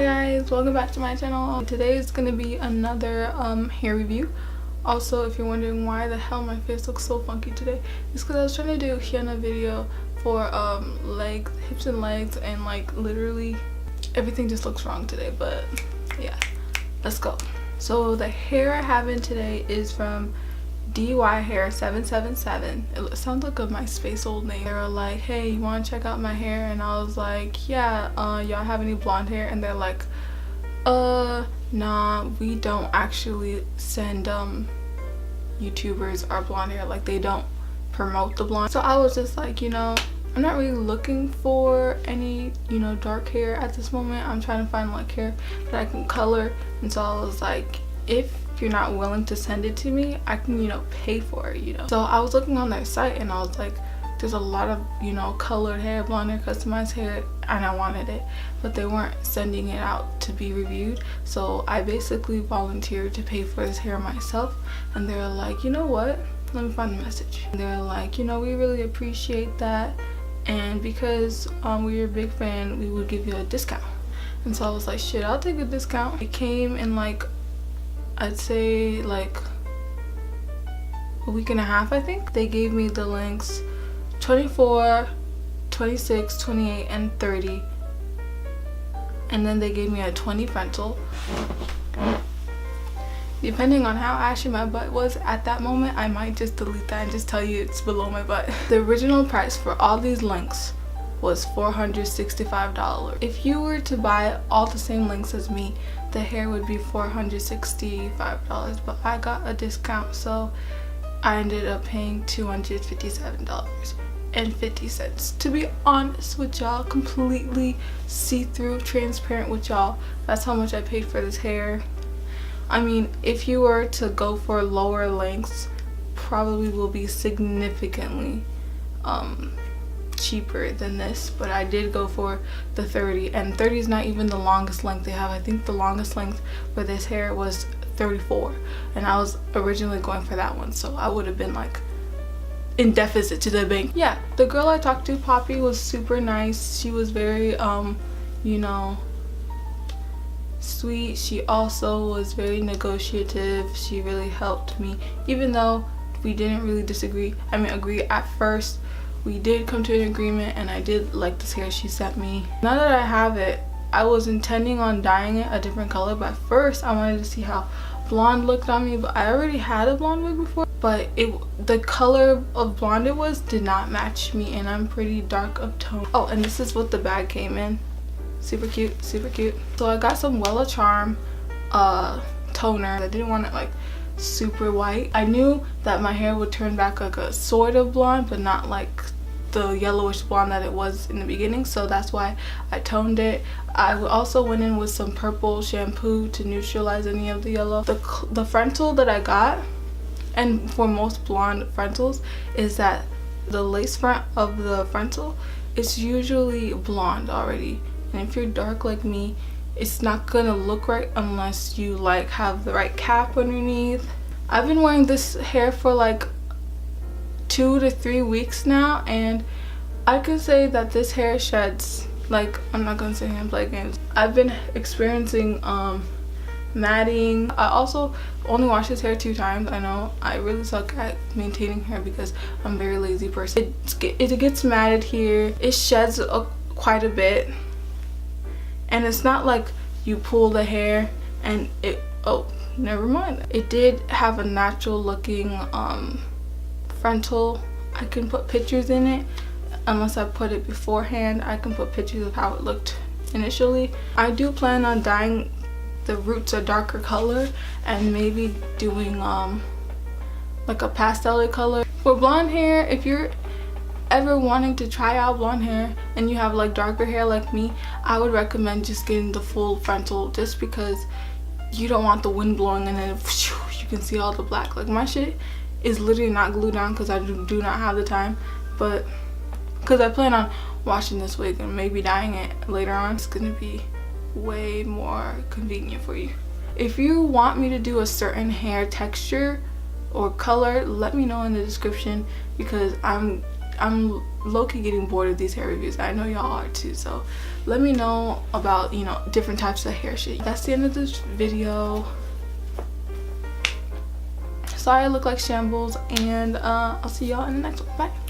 Hi guys, welcome back to my channel. Today is gonna be another hair review. Also, if you're wondering why the hell my face looks so funky today, it's because I was trying to do a henna video for legs, hips and legs, and like literally everything just looks wrong today. But yeah, let's go. So the hair I have in today is from DYHAIR777. It sounds like a MySpace old name. They were like, hey, you want to check out my hair? And I was like, yeah, y'all have any blonde hair? And they're like, nah, we don't actually send YouTubers our blonde hair. Like, they don't promote the blonde. So I was just like, I'm not really looking for any, dark hair at this moment. I'm trying to find like hair that I can color. And so I was like, if you're not willing to send it to me, I can pay for it. So I was looking on their site and I was like, there's a lot of colored hair, blonde hair, customized hair, and I wanted it, but they weren't sending it out to be reviewed. So I basically volunteered to pay for this hair myself, and they were like, you know what, let me find the message. And they're like, we really appreciate that, and because we're your big fan, we would give you a discount. And so I was like, shit, I'll take a discount. It came in like, I'd say like a week and a half, I think. They gave me the links 24, 26, 28, and 30. And then they gave me a 20 frontal. Depending on how ashy my butt was at that moment, I might just delete that and just tell you it's below my butt. The original price for all these links was $465. If you were to buy all the same links as me, the hair would be $465, but I got a discount, so I ended up paying $257.50. To be honest with y'all, completely see-through, transparent with y'all, that's how much I paid for this hair. I mean, if you were to go for lower lengths, probably will be significantly cheaper than this, but I did go for the 30, and 30 is not even the longest length they have. I think the longest length for this hair was 34, and I was originally going for that one, so I would have been like in deficit to the bank. Yeah, the girl I talked to, Poppy, was super nice. She was very sweet. She also was very negotiative. She really helped me, even though we didn't really agree at first. We did come to an agreement, and I did like this hair she sent me. Now that I have it, I was intending on dyeing it a different color, but first I wanted to see how blonde looked on me. But I already had a blonde wig before, but the color of blonde it was did not match me, and I'm pretty dark of tone. Oh, and this is what the bag came in. Super cute, super cute. So I got some Wella Charm toner. I didn't want it like super white. I knew that my hair would turn back like a sort of blonde, but not like the yellowish blonde that it was in the beginning, so that's why I toned it. I also went in with some purple shampoo to neutralize any of the yellow. The frontal that I got, and for most blonde frontals, is that the lace front of the frontal is usually blonde already, and if you're dark like me, it's not gonna look right unless you like have the right cap underneath. I've been wearing this hair for like 2 to 3 weeks now, and I can say that this hair sheds. Like, I'm not gonna say I'm playing games. I've been experiencing matting. I also only wash this hair 2 times. I know I really suck at maintaining hair because I'm a very lazy person. It gets matted here. It sheds quite a bit, and it's not like you pull the hair and never mind. It did have a natural looking frontal. I can put pictures in it. Unless I put it beforehand, I can put pictures of how it looked initially. I do plan on dyeing the roots a darker color and maybe doing like a pastel color. For blonde hair, if you're ever wanting to try out blonde hair and you have like darker hair like me, I would recommend just getting the full frontal, just because you don't want the wind blowing and then you can see all the black. Like, my shit is literally not glued down because I do not have the time, but because I plan on washing this wig and maybe dyeing it later on, it's gonna be way more convenient for you. If you want me to do a certain hair texture or color, let me know in the description, because I'm I'm low-key getting bored of these hair reviews. I know y'all are too, so let me know about, you know, different types of hair shit. That's the end of this video. Sorry I look like shambles, and I'll see y'all in the next one. Bye.